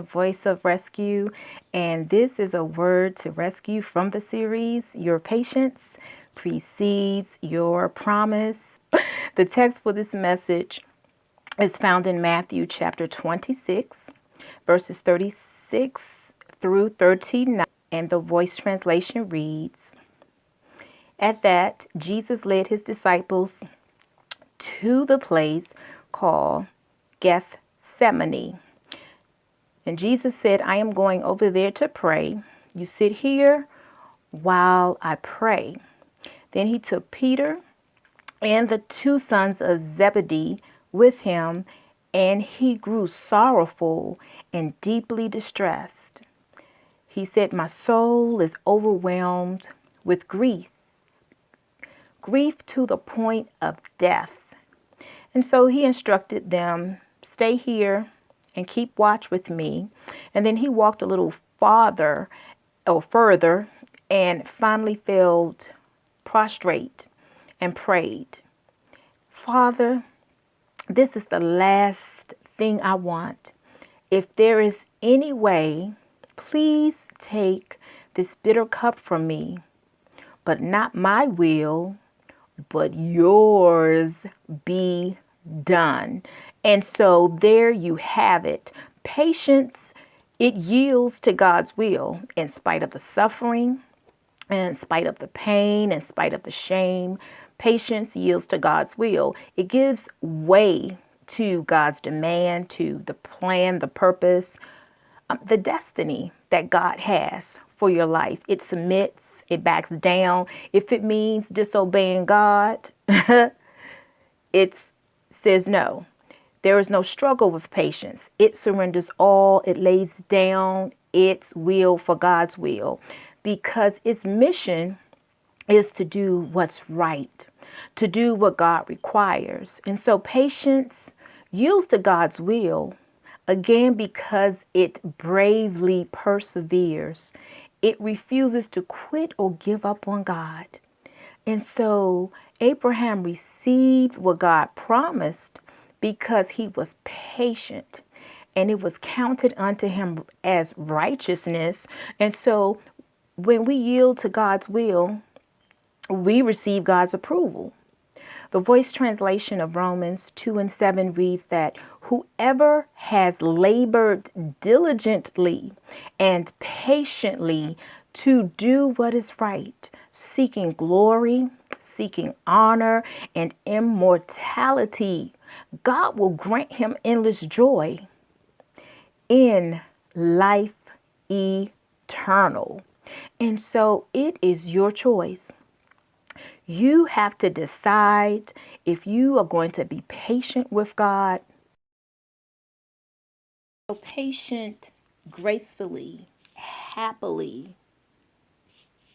Voice of Rescue, and this is a word to rescue from the series Your Patience Precedes Your Promise. The text for this message is found in Matthew chapter 26, verses 36 through 39, and the Voice translation reads, "At that, Jesus led his disciples to the place called Gethsemane. And Jesus said, I am going over there to pray. You sit here while I pray." Then he took Peter and the two sons of Zebedee with him, and he grew sorrowful and deeply distressed. He said, "My soul is overwhelmed with grief to the point of death." And so he instructed them, "Stay here and keep watch with me." And then he walked a little further and finally fell prostrate and prayed, "Father, this is the last thing I want. If there is any way, please take this bitter cup from me, but not my will, but yours be done." And so there you have it. Patience, it yields to God's will in spite of the suffering, in spite of the pain, in spite of the shame. Patience yields to God's will. It gives way to God's demand, to the plan, the purpose, the destiny that God has for your life. It submits, it backs down. If it means disobeying God, it says no. There is no struggle with patience. It surrenders all. It lays down its will for God's will, because its mission is to do what's right, to do what God requires. And so patience yields to God's will, again, because it bravely perseveres. It refuses to quit or give up on God. And so Abraham received what God promised because he was patient, and it was counted unto him as righteousness. And so when we yield to God's will, we receive God's approval. The Voice translation of Romans 2:7 reads that whoever has labored diligently and patiently to do what is right, seeking glory, seeking honor, and immortality, God will grant him endless joy in life eternal. And so it is your choice. You have to decide if you are going to be patient with God. So patient, gracefully, happily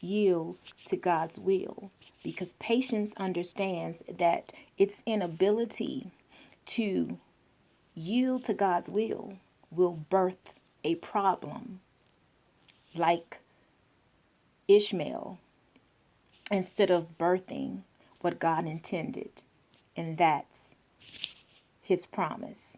yields to God's will, because patience understands that its inability to yield to God's will birth a problem, like Ishmael, instead of birthing what God intended. And that's his promise.